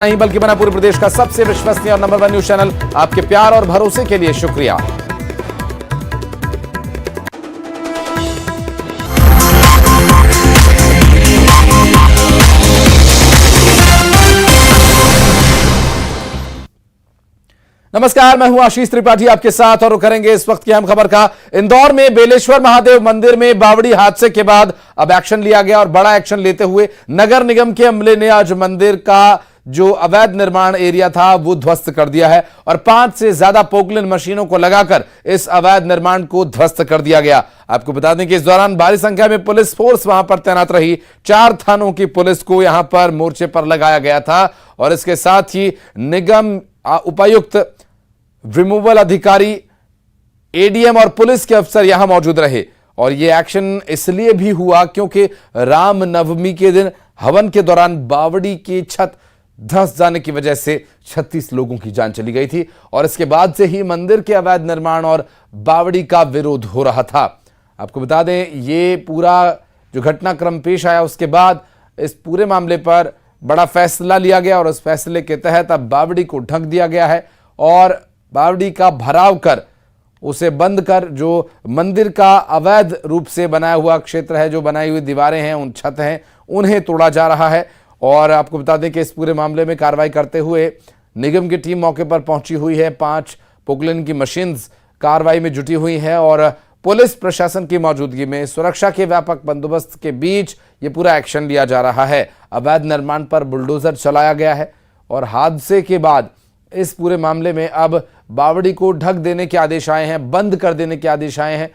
नहीं बल्कि बना पूरे प्रदेश का सबसे विश्वसनीय और नंबर 1 न्यूज चैनल। आपके प्यार और भरोसे के लिए शुक्रिया। नमस्कार, मैं हूं आशीष त्रिपाठी आपके साथ और करेंगे इस वक्त की अहम खबर का। इंदौर में बेलेश्वर महादेव मंदिर में बावड़ी हादसे के बाद अब एक्शन लिया गया और बड़ा एक्शन लेते हुए नगर निगम के अमले ने आज मंदिर का जो अवैध निर्माण एरिया था वो ध्वस्त कर दिया है और 5 से ज्यादा पोकलिन मशीनों को लगाकर इस अवैध निर्माण को ध्वस्त कर दिया गया। आपको बता दें कि इस दौरान भारी संख्या में पुलिस फोर्स वहां पर तैनात रही। 4 थानों की पुलिस को यहां पर मोर्चे पर लगाया गया था और इसके साथ ही निगम उपायुक्त, रिमूवल अधिकारी, एडीएम और पुलिस के अफसर यहां मौजूद रहे। और यह एक्शन इसलिए भी हुआ क्योंकि रामनवमी के दिन हवन के दौरान बावड़ी की छत धंस जाने की वजह से 36 लोगों की जान चली गई थी और इसके बाद से ही मंदिर के अवैध निर्माण और बावड़ी का विरोध हो रहा था। आपको बता दें, ये पूरा जो घटनाक्रम पेश आया उसके बाद इस पूरे मामले पर बड़ा फैसला लिया गया और उस फैसले के तहत अब बावड़ी को ढक दिया गया है और बावड़ी का भराव कर उसे बंद कर जो मंदिर का अवैध रूप से बनाया हुआ क्षेत्र है, जो बनाई हुई दीवारें हैं, उन छत हैं, उन्हें तोड़ा जा रहा है। और आपको बता दें कि इस पूरे मामले में कार्रवाई करते हुए निगम की टीम मौके पर पहुंची हुई है। 5 पोकलिन की मशीन्स कार्रवाई में जुटी हुई हैं और पुलिस प्रशासन की मौजूदगी में सुरक्षा के व्यापक बंदोबस्त के बीच ये पूरा एक्शन लिया जा रहा है। अवैध निर्माण पर बुलडोजर चलाया गया है और हादसे के बाद इस पूरे मामले में अब बावड़ी को ढक देने के आदेश आए हैं, बंद कर देने के आदेश आए हैं।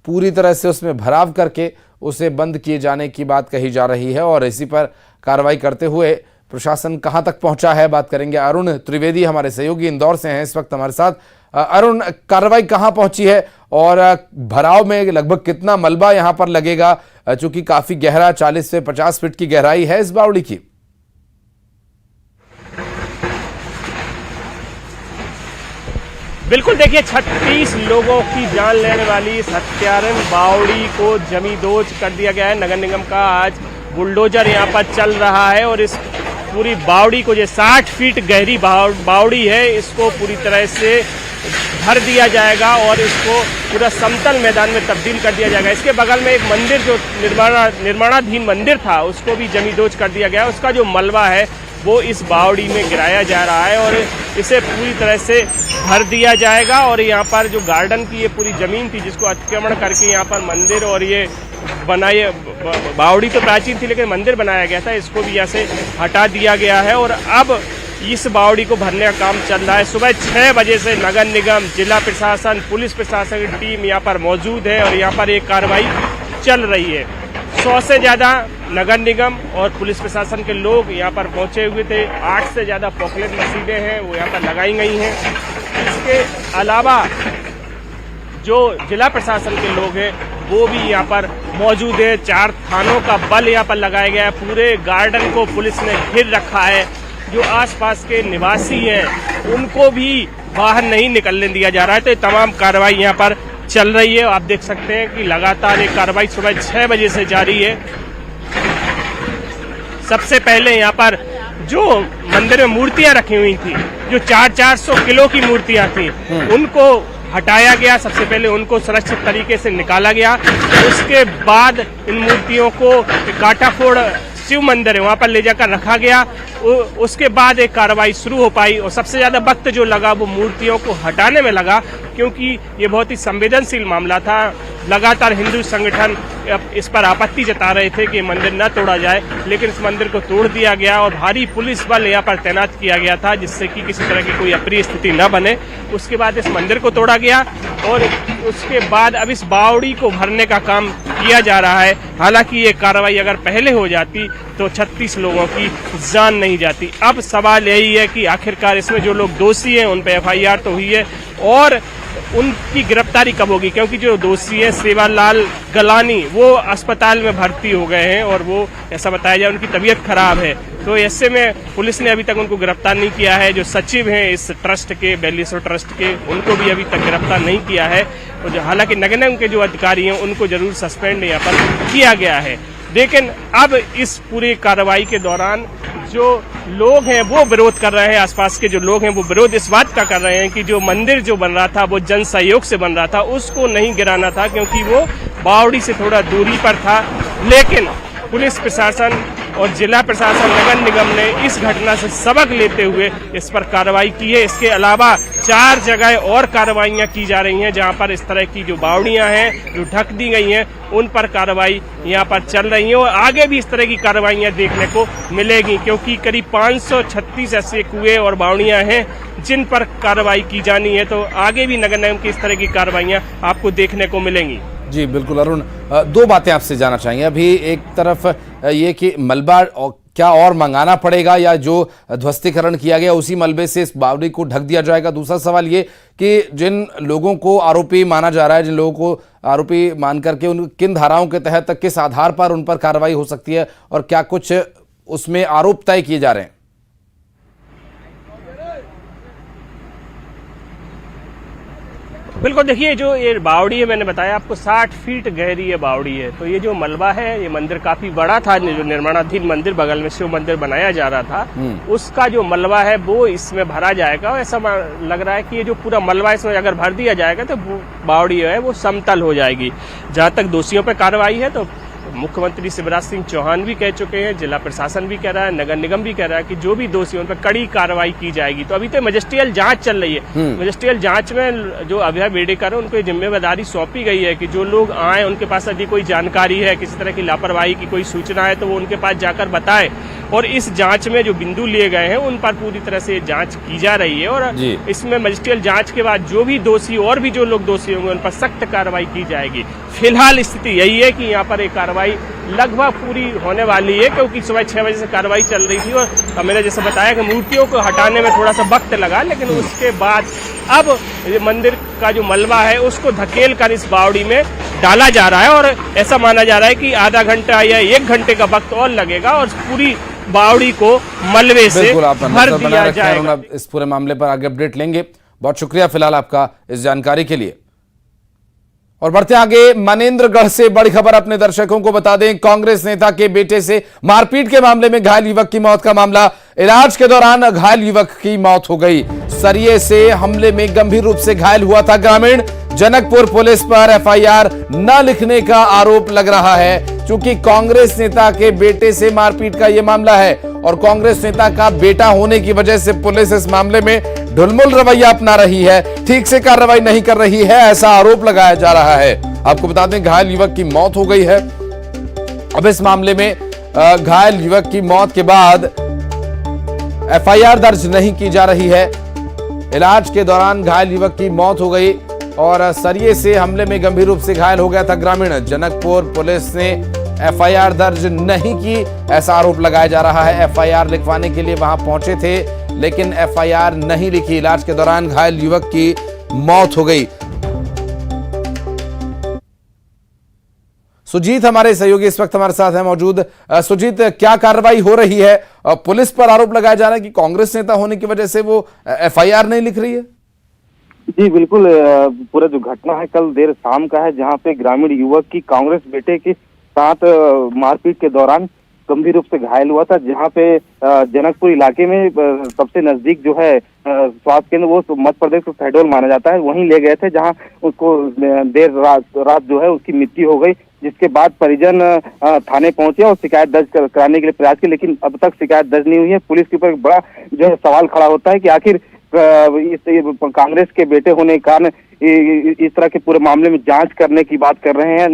पूरी तरह से उसमें भराव करके उसे बंद किए जाने की बात कही जा रही है और इसी पर कार्रवाई करते हुए प्रशासन कहां तक पहुंचा है बात करेंगे। अरुण त्रिवेदी हमारे सहयोगी इंदौर से हैं इस वक्त हमारे साथ। अरुण, कार्रवाई कहां पहुंची है और भराव में लगभग कितना मलबा यहां पर लगेगा, चूंकि काफी गहरा 40 से 50 फीट की गहराई है इस बावड़ी की? बिल्कुल, देखिए 36 लोगों की जान लेने वाली इस हत्यारन बावड़ी को जमींदोज कर दिया गया है। नगर निगम का आज बुलडोजर यहां पर चल रहा है और इस पूरी बावड़ी को, जो 60 फीट गहरी बावड़ी है, इसको पूरी तरह से भर दिया जाएगा और इसको पूरा समतल मैदान में तब्दील कर दिया जाएगा। इसके बगल में एक मंदिर जो निर्माणाधीन मंदिर था उसको भी जमींदोज कर दिया गया। उसका जो मलबा है वो इस बावड़ी में गिराया जा रहा है और इसे पूरी तरह से भर दिया जाएगा। और यहाँ पर जो गार्डन की ये पूरी जमीन थी जिसको अतिक्रमण करके यहाँ पर मंदिर और ये बनाए, बावड़ी तो प्राचीन थी लेकिन मंदिर बनाया गया था, इसको भी यहाँ से हटा दिया गया है और अब इस बावड़ी को भरने का काम चल रहा है। सुबह 6 बजे से नगर निगम, जिला प्रशासन, पुलिस प्रशासन की टीम यहाँ पर मौजूद है और यहाँ पर एक कार्रवाई चल रही है। 100 से ज्यादा नगर निगम और पुलिस प्रशासन के लोग यहाँ पर पहुंचे हुए थे। 8 से ज्यादा पोकलेट मशीनें हैं वो यहाँ पर लगाई गई हैं। इसके अलावा जो जिला प्रशासन के लोग हैं वो भी यहाँ पर मौजूद है। 4 थानों का बल यहाँ पर लगाया गया है। पूरे गार्डन को पुलिस ने घेर रखा है। जो आसपास के निवासी हैं उनको भी बाहर नहीं निकलने दिया जा रहा है। तो तमाम कार्रवाई यहाँ पर चल रही है। आप देख सकते हैं कि लगातार एक कार्रवाई सुबह 6 बजे से जारी है। सबसे पहले यहाँ पर जो मंदिर में मूर्तियां रखी हुई थी, जो 400 किलो की मूर्तियां थी, उनको हटाया गया। सबसे पहले उनको सुरक्षित तरीके से निकाला गया। उसके बाद इन मूर्तियों को काटाफोड़ शिव मंदिर है वहां पर ले जाकर रखा गया। उसके बाद एक कार्रवाई शुरू हो पाई और सबसे ज्यादा वक्त जो लगा वो मूर्तियों को हटाने में लगा, क्योंकि ये बहुत ही संवेदनशील मामला था। लगातार हिंदू संगठन इस पर आपत्ति जता रहे थे कि मंदिर न तोड़ा जाए, लेकिन इस मंदिर को तोड़ दिया गया और भारी पुलिस बल यहाँ पर तैनात किया गया था जिससे कि किसी तरह की कोई अप्रिय स्थिति न बने। उसके बाद इस मंदिर को तोड़ा गया और उसके बाद अब इस बावड़ी को भरने का काम किया जा रहा है। हालांकि ये कार्रवाई अगर पहले हो जाती तो 36 लोगों की जान नहीं जाती। अब सवाल यही है कि आखिरकार इसमें जो लोग दोषी हैं उन पर FIR तो हुई है और उनकी गिरफ्तारी कब होगी, क्योंकि जो दोषी है सेवालाल गलानी वो अस्पताल में भर्ती हो गए हैं और वो ऐसा बताया जाए उनकी तबीयत खराब है। तो ऐसे में पुलिस ने अभी तक उनको गिरफ्तार नहीं किया है। जो सचिव हैं इस ट्रस्ट के, बेलेश्वर ट्रस्ट के, उनको भी अभी तक गिरफ्तार नहीं किया है। और जो हालांकि नगर निगम के जो अधिकारी हैं उनको जरूर सस्पेंड यहाँ पर किया गया है। लेकिन अब इस पूरी कार्रवाई के दौरान जो जो लोग हैं वो विरोध कर रहे हैं, आसपास के जो लोग हैं वो विरोध इस बात का कर रहे हैं कि जो मंदिर जो बन रहा था वो जन सहयोग से बन रहा था, उसको नहीं गिराना था क्योंकि वो बावड़ी से थोड़ा दूरी पर था। लेकिन पुलिस प्रशासन और जिला प्रशासन, नगर निगम ने इस घटना से सबक लेते हुए इस पर कार्रवाई की है। इसके अलावा 4 जगह और कार्रवाइयां की जा रही हैं जहां पर इस तरह की जो बावड़ियां हैं जो ढक दी गई हैं उन पर कार्रवाई यहां पर चल रही है और आगे भी इस तरह की कार्रवाइयां देखने को मिलेगी क्योंकि करीब 536 ऐसे कुएं और बावड़ियां हैं जिन पर कार्रवाई की जानी है। तो आगे भी नगर निगम की इस तरह की कार्रवाइयां आपको देखने को मिलेंगी। जी बिल्कुल अरुण, 2 बातें आपसे जानना चाहेंगे। अभी एक तरफ ये कि मलबा क्या और मंगाना पड़ेगा या जो ध्वस्तीकरण किया गया उसी मलबे से इस बावड़ी को ढक दिया जाएगा। दूसरा सवाल ये कि जिन लोगों को आरोपी माना जा रहा है, जिन लोगों को आरोपी मान करके उन किन धाराओं के तहत किस आधार पर उन पर कार्रवाई हो सकती है और क्या कुछ उसमें आरोप तय किए जा रहे हैं? बिल्कुल, देखिए जो ये बावड़ी है मैंने बताया आपको 60 फीट गहरी ये बावड़ी है। तो ये जो मलबा है ये मंदिर काफी बड़ा था, जो निर्माणाधीन मंदिर बगल में शिव मंदिर बनाया जा रहा था उसका जो मलबा है वो इसमें भरा जाएगा। और ऐसा लग रहा है कि ये जो पूरा मलबा इसमें अगर भर दिया जाएगा तो बावड़ी है वो समतल हो जाएगी। जहां तक दोषियों पर कार्रवाई है तो मुख्यमंत्री शिवराज सिंह चौहान भी कह चुके हैं, जिला प्रशासन भी कह रहा है, नगर निगम भी कह रहा है कि जो भी दोषी उन पर कड़ी कार्रवाई की जाएगी। तो अभी तो मजिस्ट्रियल जांच चल रही है। मजिस्ट्रियल जांच में जो अभय बेडेकर है उनको जिम्मेदारी सौंपी गई है कि जो लोग आए उनके पास यदि कोई जानकारी है, किसी तरह की लापरवाही की कोई सूचना है तो वो उनके पास जाकर बताएं। और इस जांच में जो बिंदु लिए गए हैं उन पर पूरी तरह से जांच की जा रही है और इसमें मजिस्ट्रियल जांच के बाद जो भी दोषी और भी जो लोग दोषी होंगे उन पर सख्त कार्रवाई की जाएगी। फिलहाल स्थिति यही है कि यहाँ पर एक कार्रवाई लगभग पूरी होने वाली है क्योंकि सुबह 6 बजे से कार्रवाई चल रही थी और मैंने जैसे बताया कि मूर्तियों को हटाने में थोड़ा सा वक्त लगा, लेकिन उसके बाद अब मंदिर का जो मलबा है उसको धकेल कर इस बावड़ी में डाला जा रहा है और ऐसा माना जा रहा है कि आधा घंटा या 1 घंटे का वक्त और लगेगा और पूरी बावड़ी को मलबे से भर दिया जाएगा। इस पूरे मामले पर आगे अपडेट लेंगे। बहुत शुक्रिया फिलहाल आपका इस जानकारी के लिए। और बढ़ते आगे, मनेंद्रगढ़ से बड़ी खबर अपने दर्शकों को बता दें। कांग्रेस नेता के बेटे से मारपीट के मामले में घायल युवक की मौत का मामला। इलाज के दौरान घायल युवक की मौत हो गई। सरिये से हमले में गंभीर रूप से घायल हुआ था ग्रामीण। जनकपुर पुलिस पर एफआईआर न लिखने का आरोप लग रहा है क्योंकि कांग्रेस नेता के बेटे से मारपीट का यह मामला है और कांग्रेस नेता का बेटा होने की वजह से पुलिस इस मामले में ढुलमुल रवैया अपना रही है, ठीक से कार्रवाई नहीं कर रही है, ऐसा आरोप लगाया जा रहा है। आपको बता दें घायल युवक की मौत हो गई है। अब इस मामले में घायल युवक की मौत के बाद एफआईआर दर्ज नहीं की जा रही है। इलाज के दौरान घायल युवक की मौत हो गई और सरिये से हमले में गंभीर रूप से घायल हो गया था ग्रामीण। जनकपुर पुलिस ने एफआईआर दर्ज नहीं की, ऐसा आरोप लगाया जा रहा है। एफआईआर लिखवाने के लिए वहां पहुंचे थे लेकिन एफआईआर नहीं लिखी। इलाज के दौरान घायल युवक की मौत हो गई। सुजीत हमारे सहयोगी इस वक्त हमारे साथ है मौजूद। सुजीत, क्या कार्रवाई हो रही है? पुलिस पर आरोप लगाया जा रहा है कि कांग्रेस नेता होने की वजह से वो एफआईआर नहीं लिख रही है। जी बिल्कुल, पूरा जो घटना है कल देर शाम का है जहां पे ग्रामीण युवक की कांग्रेस बेटे के साथ मारपीट के दौरान गंभीर रूप से घायल हुआ था। जहां पे जनकपुर इलाके में सबसे नजदीक जो है स्वास्थ्य केंद्र वो मध्य प्रदेश का शहडोल माना जाता है, वहीं ले गए थे जहां उसको देर रात जो है उसकी मृत्यु हो गई। जिसके बाद परिजन थाने पहुंचे और शिकायत दर्ज कराने के लिए प्रयास किया, लेकिन अब तक शिकायत दर्ज नहीं हुई है। पुलिस के ऊपर एक बड़ा जो है सवाल खड़ा होता है कि आखिर इस कांग्रेस के बेटे होने के कारण इस तरह के पूरे मामले में जांच करने की बात कर रहे हैं।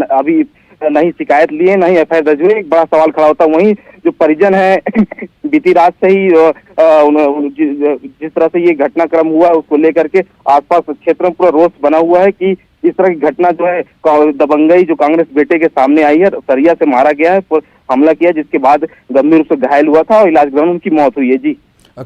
अभी नहीं शिकायत लिए, नहीं एफआईआर दर्ज हुई, एक बड़ा सवाल खड़ा होता है। वहीं जो परिजन है बीती रात से ही जिस तरह से ये घटनाक्रम हुआ उसको लेकर के आसपास क्षेत्र में पूरा रोष बना हुआ है कि इस तरह की घटना जो है दबंगई जो कांग्रेस बेटे के सामने आई है। सरिया से मारा गया है, हमला किया, जिसके बाद गंभीर रूप से घायल हुआ था और इलाज के दौरान उनकी मौत हुई है। जी,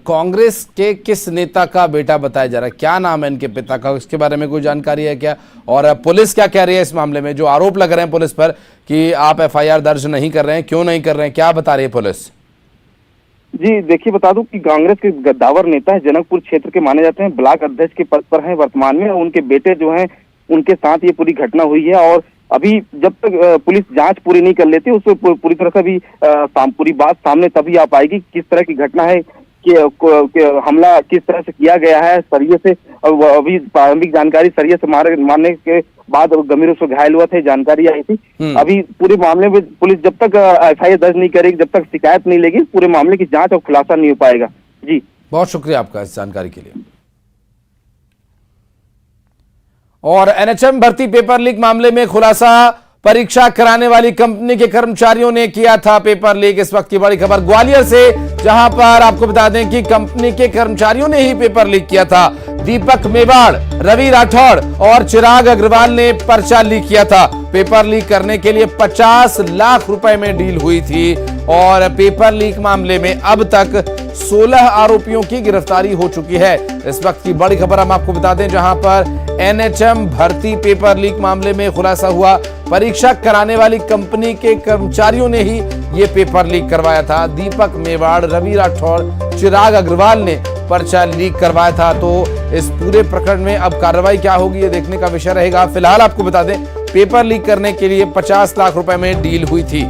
कांग्रेस के किस नेता का बेटा बताया जा रहा है? क्या नाम है इनके पिता का? इसके बारे में कोई जानकारी है क्या? और पुलिस क्या कह रही है इस मामले में? जो आरोप लग रहे हैं पुलिस पर कि आप एफआईआर दर्ज नहीं कर रहे हैं, क्यों नहीं कर रहे हैं, क्या बता रही है पुलिस? जी देखिए, बता दूं कि कांग्रेस के गद्दावर नेता है, जनकपुर क्षेत्र के माने जाते हैं, ब्लॉक अध्यक्ष के पद पर हैं वर्तमान में। उनके बेटे जो हैं उनके साथ ये पूरी घटना हुई है और अभी जब तक पुलिस जांच पूरी नहीं कर लेती उससे पूरी तरह से भी पूरी बात सामने तभी आ पाएगी किस तरह की घटना है कि हमला किस तरह से किया गया है। सरिये से अभी प्रारंभिक जानकारी सरिये से मारने के बाद गंभीर रूप से घायल हुआ था, जानकारी आई थी। अभी पूरे मामले में पुलिस जब तक एफआईआर दर्ज नहीं करेगी, जब तक शिकायत नहीं लेगी, पूरे मामले की जांच और खुलासा नहीं हो पाएगा। जी बहुत शुक्रिया आपका इस जानकारी के लिए। और एनएचएम भर्ती पेपर लीक मामले में खुलासा, परीक्षा कराने वाली कंपनी के कर्मचारियों ने किया था पेपर लीक। इस वक्त की बड़ी खबर ग्वालियर से, जहां पर आपको बता दें कि कंपनी के कर्मचारियों ने ही पेपर लीक किया था। दीपक मेवाड़, रवि राठौड़ और चिराग अग्रवाल ने पर्चा लीक किया था। पेपर लीक करने के लिए 50 लाख रुपए में डील हुई थी और पेपर लीक मामले में अब तक 16 आरोपियों की गिरफ्तारी हो चुकी है। इस वक्त की बड़ी खबर हम आपको बता दें, जहां पर एनएचएम भर्ती पेपर लीक मामले में खुलासा हुआ, परीक्षा कराने वाली कंपनी के कर्मचारियों ने ही ये पेपर लीक करवाया था। दीपक मेवाड़, रवि राठौड़, चिराग अग्रवाल ने पर्चा लीक करवाया था। तो इस पूरे प्रकरण में अब कार्रवाई क्या होगी ये देखने का विषय रहेगा। फिलहाल आपको बता दें, पेपर लीक करने के लिए 50 लाख रुपए में डील हुई थी।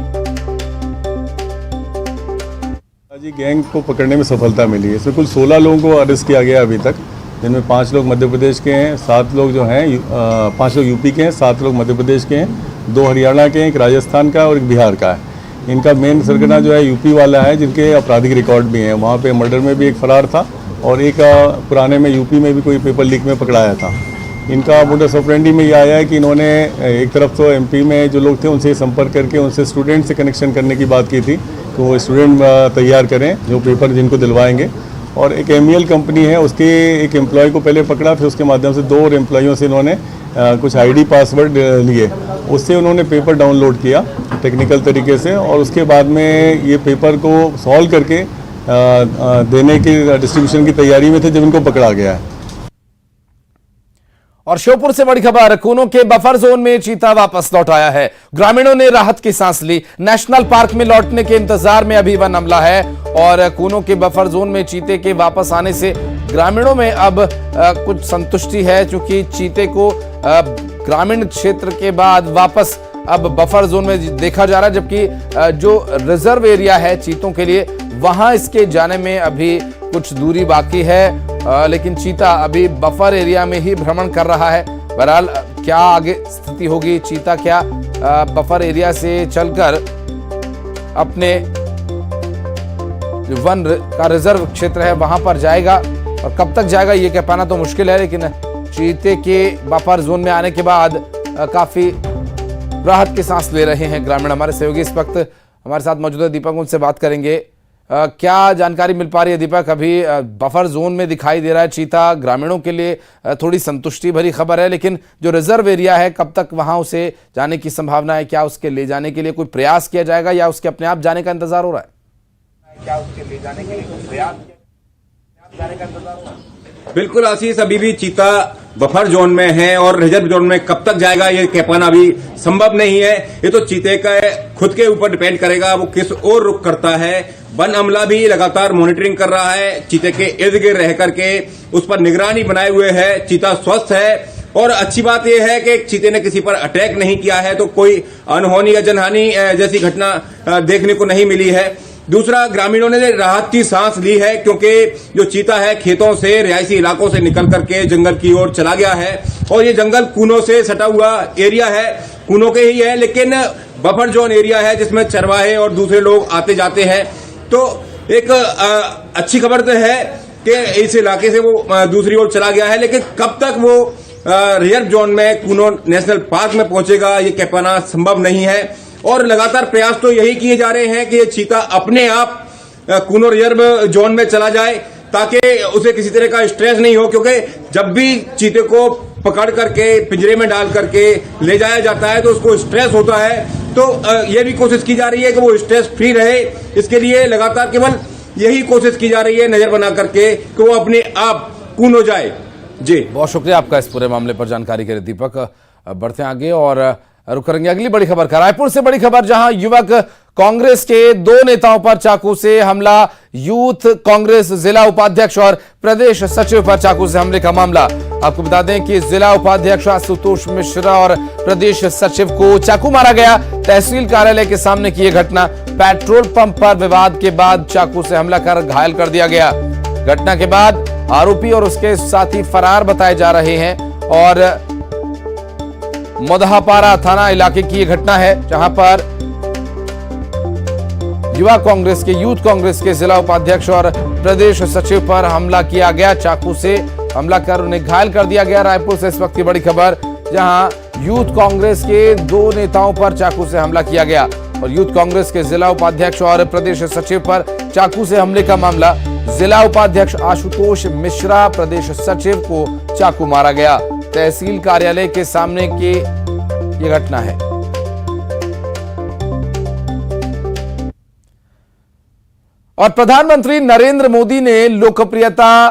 जी गैंग को पकड़ने में सफलता मिली है। इसमें कुल 16 लोगों को अरेस्ट किया गया अभी तक, जिनमें 5 लोग मध्य प्रदेश के हैं, 7 लोग जो हैं 5 लोग यूपी के हैं, 7 लोग मध्य प्रदेश के हैं, 2 हरियाणा के हैं, 1 राजस्थान का और 1 बिहार का है। इनका मेन सरगना जो है यूपी वाला है, जिनके आपराधिक रिकॉर्ड भी हैं। वहाँ पे मर्डर में भी एक फरार था और एक पुराने में यूपी में भी कोई पेपर लीक में पकड़ाया था। इनका मोडस ऑपरेंडी में ये आया है कि इन्होंने एक तरफ तो एमपी में जो लोग थे उनसे संपर्क करके उनसे स्टूडेंट से कनेक्शन करने की बात की थी कि वो स्टूडेंट तैयार करें जो पेपर जिनको दिलवाएंगे, और एक एमईएल कंपनी है उसके एक एम्प्लॉय को पहले पकड़ा, फिर उसके माध्यम से 2 और एम्प्लॉयों से इन्होंने कुछ आईडी पासवर्ड लिए, उससे उन्होंने पेपर डाउनलोड किया टेक्निकल तरीके से, और उसके बाद में ये पेपर को सॉल्व करके देने की डिस्ट्रीब्यूशन की तैयारी में थे जब इनको पकड़ा गया है। और श्योपुर से बड़ी खबर, कूनो के बफर जोन में चीता वापस लौट आया है। ग्रामीणों ने राहत की सांस ली। नेशनल पार्क में लौटने के इंतजार में अभी वन अमला है और कूनो के बफर जोन में चीते के वापस आने से ग्रामीणों में अब कुछ संतुष्टि है, क्योंकि चीते को ग्रामीण क्षेत्र के बाद वापस अब बफर जोन में देखा जा रहा है, जबकि जो रिजर्व एरिया है चीतों के लिए वहां इसके जाने में अभी कुछ दूरी बाकी है, लेकिन चीता अभी बफर एरिया में ही भ्रमण कर रहा है। बहरहाल क्या आगे स्थिति होगी, चीता क्या बफर एरिया से चलकर अपने वन का रिजर्व क्षेत्र है वहां पर जाएगा और कब तक जाएगा ये कह पाना तो मुश्किल है, लेकिन चीते के बफर जोन में आने के बाद काफी राहत की सांस ले रहे हैं ग्रामीण। हमारे सहयोगी इस वक्त हमारे साथ मौजूद है दीपक, उनसे बात करेंगे। क्या जानकारी मिल पा रही है दीपक? अभी बफर जोन में दिखाई दे रहा है चीता, ग्रामीणों के लिए थोड़ी संतुष्टि भरी खबर है, लेकिन जो रिजर्व एरिया है कब तक वहां उसे जाने की संभावना है? क्या उसके ले जाने के लिए कोई प्रयास किया जाएगा या उसके अपने आप जाने का इंतजार हो रहा है? क्या उसके ले जाने के लिए कोई प्रयास जाने का इंतजार हो रहा है? बिल्कुल आशीष, अभी भी चीता बफर जोन में है और रिजर्व जोन में कब तक जाएगा ये कह पाना अभी संभव नहीं है। ये तो चीते का खुद के ऊपर डिपेंड करेगा वो किस ओर रुख करता है। वन अमला भी लगातार मॉनिटरिंग कर रहा है, चीते के इर्द गिर्द रह करके उस पर निगरानी बनाए हुए है। चीता स्वस्थ है और अच्छी बात यह है कि चीते ने किसी पर अटैक नहीं किया है, तो कोई अनहोनी या जनहानि जैसी घटना देखने को नहीं मिली है। दूसरा, ग्रामीणों ने राहत की सांस ली है, क्योंकि जो चीता है खेतों से, रिहायशी इलाकों से निकल करके जंगल की ओर चला गया है और ये जंगल कूनों से सटा हुआ एरिया है, कूनों के ही है, लेकिन बफर जोन एरिया है जिसमें चरवाहे और दूसरे लोग आते जाते हैं। तो एक अच्छी खबर तो है कि इस इलाके से वो दूसरी ओर चला गया है, लेकिन कब तक वो रिजर्व जोन में कूनो नेशनल पार्क में पहुंचेगा ये कह पाना संभव नहीं है। और लगातार प्रयास तो यही किए जा रहे हैं कि ये चीता अपने आप कूनो रिजर्व जोन में चला जाए, ताकि उसे किसी तरह का स्ट्रेस नहीं हो, क्योंकि जब भी चीते को पकड़ करके पिंजरे में डाल करके ले जाया जाता है तो उसको स्ट्रेस होता है। तो ये भी कोशिश की जा रही है कि वो स्ट्रेस फ्री रहे, इसके लिए लगातार केवल यही कोशिश की जा रही है नजर बना करके कि वो अपने आप कून हो जाए। जी बहुत शुक्रिया आपका इस पूरे मामले पर जानकारी के लिए दीपक। बढ़ते आगे और रुक करेंगे अगली बड़ी खबर का। रायपुर से बड़ी खबर, जहां युवक कांग्रेस के 2 नेताओं पर चाकू से हमला। यूथ कांग्रेस जिला उपाध्यक्ष और प्रदेश सचिव पर चाकू से हमले का मामला। आपको बता दें कि जिला उपाध्यक्ष आशुतोष मिश्रा और प्रदेश सचिव को चाकू मारा गया। तहसील कार्यालय के सामने की यह घटना, पेट्रोल पंप पर विवाद के बाद चाकू से हमला कर घायल कर दिया गया। घटना के बाद आरोपी और उसके साथी फरार बताए जा रहे हैं और मोदहापारा थाना इलाके की यह घटना है, जहां पर यूथ कांग्रेस के जिला उपाध्यक्ष और प्रदेश सचिव पर हमला किया गया। चाकू से हमला कर उन्हें घायल कर दिया गया। रायपुर से इस वक्त की बड़ी खबर, जहां यूथ कांग्रेस के 2 नेताओं पर चाकू से हमला किया गया और यूथ कांग्रेस के जिला उपाध्यक्ष और प्रदेश सचिव पर चाकू से हमले का मामला। जिला उपाध्यक्ष आशुतोष मिश्रा, प्रदेश सचिव को चाकू मारा गया। तहसील कार्यालय के सामने की यह घटना है। और प्रधानमंत्री नरेंद्र मोदी ने लोकप्रियता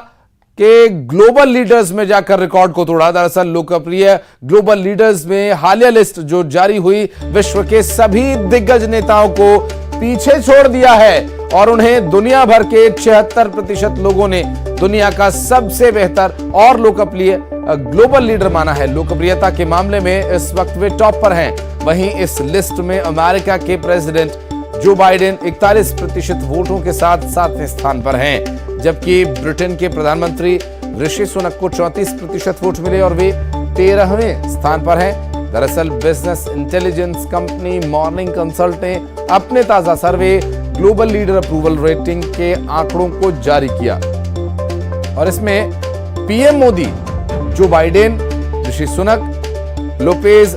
के ग्लोबल लीडर्स में जाकर रिकॉर्ड को तोड़ा। दरअसल लोकप्रिय ग्लोबल लीडर्स में हालिया लिस्ट जो जारी हुई, विश्व के सभी दिग्गज नेताओं को पीछे छोड़ दिया है और उन्हें दुनिया भर के 76% लोगों ने दुनिया का सबसे बेहतर और लोकप्रिय ग्लोबल लीडर माना है। लोकप्रियता के मामले में इस वक्त वे टॉप पर हैं। वहीं इस लिस्ट में अमेरिका के प्रेसिडेंट जो बाइडेन 41% वोटों के साथ 7वें स्थान पर हैं, जबकि ब्रिटेन के प्रधानमंत्री ऋषि सुनक को 34% वोट मिले और वे 13वें स्थान पर हैं। दरअसल business intelligence company morning consult ने अपने ताजा सर्वे ग्लोबल लीडर अप्रूवल रेटिंग के आंकड़ों को जारी किया और इसमें PM Modi, Joe Biden, Rishi Sunak, Lopez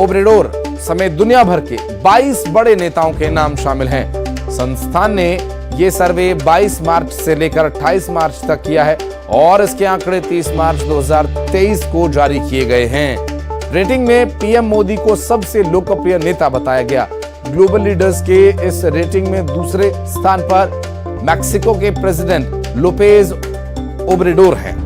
Obrador समेत दुनिया भर के 22 बड़े नेताओं के नाम शामिल हैं। संस्थान ने यह सर्वे 22 मार्च से लेकर 28 मार्च तक किया है और इसके आंकड़े 30 मार्च 2023 को जारी किए गए हैं। रेटिंग में पीएम मोदी को सबसे लोकप्रिय नेता बताया गया। ग्लोबल लीडर्स के इस रेटिंग में दूसरे स्थान पर मैक्सिको के प्रेसिडेंट लोपेज ओब्रेडोर हैं।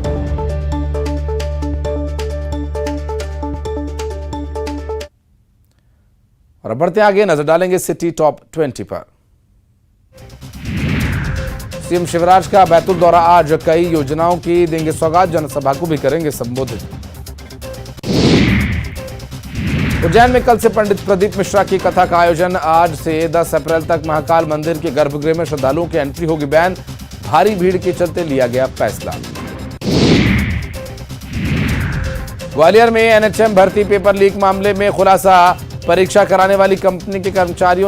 और बढ़ते आगे नजर डालेंगे सिटी टॉप 20 पर। सीएम शिवराज का बैतूल दौरा, आज कई योजनाओं की देंगे सौगात, जनसभा को भी करेंगे संबोधित। उज्जैन में कल से पंडित प्रदीप मिश्रा की कथा का आयोजन, आज से 10 अप्रैल तक महाकाल मंदिर के गर्भगृह में श्रद्धालुओं की एंट्री होगी बैन। भारी भीड़ के चलते लिया गया फैसला। ग्वालियर में एनएचएम भर्ती पेपर लीक मामले में खुलासा, परीक्षा कराने वाली कंपनी के कर्मचारियों ने